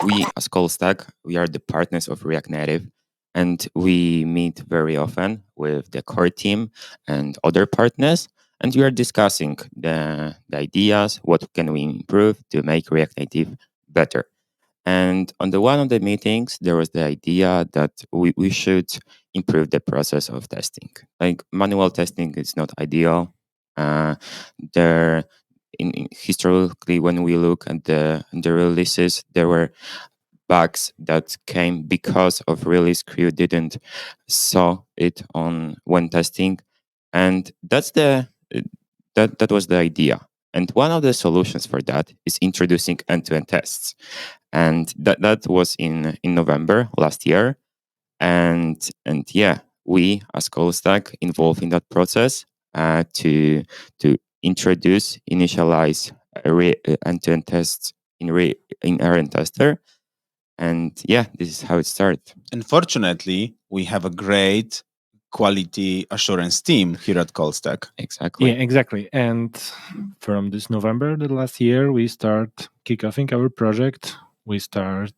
we as Callstack, we are the partners of React Native, and we meet very often with the core team and other partners, and we are discussing the ideas, what can we improve to make React Native better. And on the one of the meetings, there was the idea that we should improve the process of testing. Like manual testing is not ideal. Uh, there, historically, when we look at the releases, there were bugs that came because of release crew didn't saw it on when testing, and that was the idea. And one of the solutions for that is introducing end-to-end tests, and that was in November last year. And yeah, we as Callstack involved in that process to introduce initialize end-to-end tests in RNTester. And yeah, this is how it started. Unfortunately, we have a great quality assurance team here at Callstack. Exactly. Yeah, exactly. And from this November, the last year, we start kickoffing our project. We start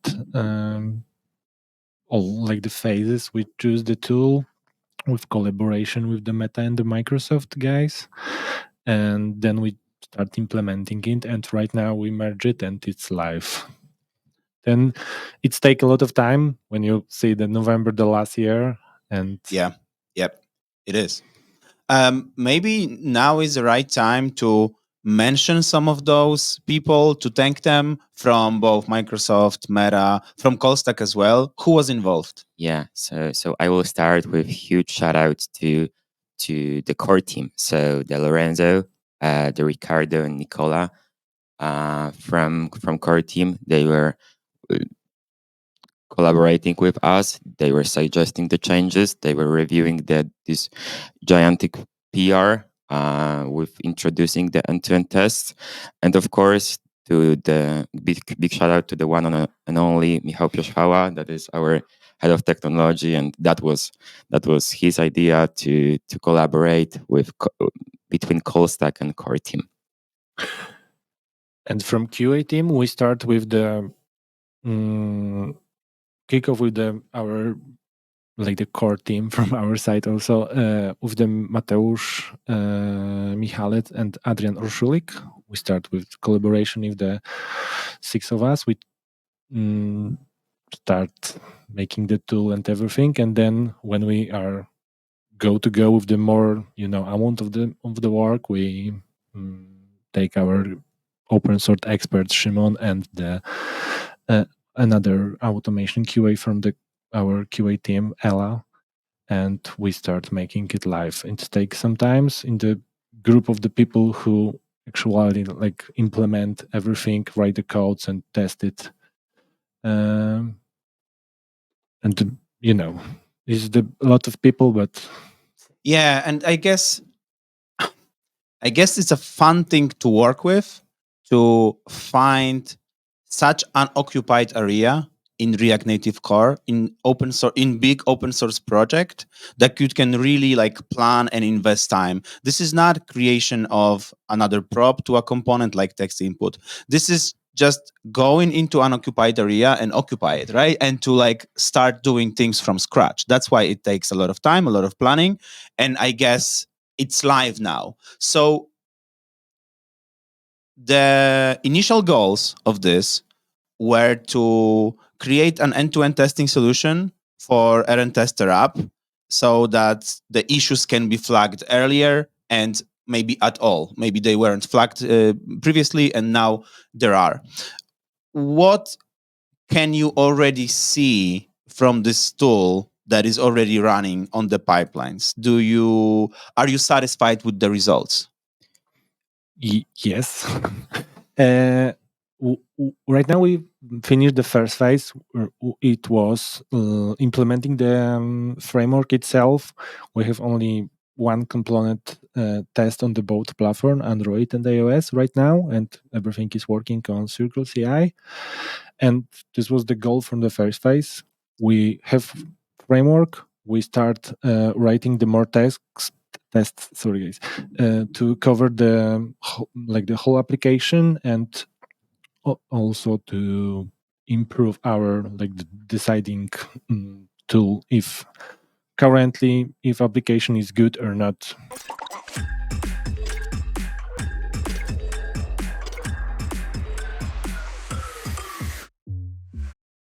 all like the phases. We choose the tool with collaboration with the Meta and the Microsoft guys, and then we start implementing it. And right now we merge it, and it's live. Then it's take a lot of time when you see the November the last year, and Yep, it is. Maybe now is the right time to mention some of those people, to thank them from both Microsoft, Meta, from Callstack as well. Who was involved? Yeah, so I will start with huge shout outs to the core team. So the Lorenzo, the Ricardo and Nicola from core team, they were collaborating with us. They were suggesting the changes. They were reviewing this gigantic PR with introducing the end-to-end tests, and of course, to the big shout out to the one and only Michał Pioszwała, that is our head of technology, and that was his idea to collaborate with between Callstack and core team. And from QA team, we start with the kickoff with our like the core team from our side also with the Mateusz, Michalec and Adrian Orszulik. We start with collaboration with the 6 of us. We start making the tool and everything, and then when we are go with the more amount of the work, we take our open source expert Shimon and the another automation QA from our QA team, Ella, and we start making it live. It takes sometimes in the group of the people who actually like implement everything, write the codes and test it. And it's a lot of people, but yeah, and I guess it's a fun thing to work with, to find such an occupied area in React Native Core, in big open source project, that you can really like plan and invest time. This is not creation of another prop to a component like text input. This is just going into an occupied area and occupy it, right? And to like start doing things from scratch. That's why it takes a lot of time, a lot of planning. And I guess it's live now. So the initial goals of this were to create an end-to-end testing solution for RNTester app so that the issues can be flagged earlier and maybe at all. Maybe they weren't flagged previously and now there are. What can you already see from this tool that is already running on the pipelines? Are you satisfied with the results? Yes. Right now we finished the first phase. It was implementing the framework itself. We have only one component test on the both platform, Android and iOS right now, and everything is working on Circle CI. And this was the goal from the first phase. We have framework. We start writing the more tests. Sorry, guys, to cover the whole application, and also to improve our deciding tool if currently if application is good or not.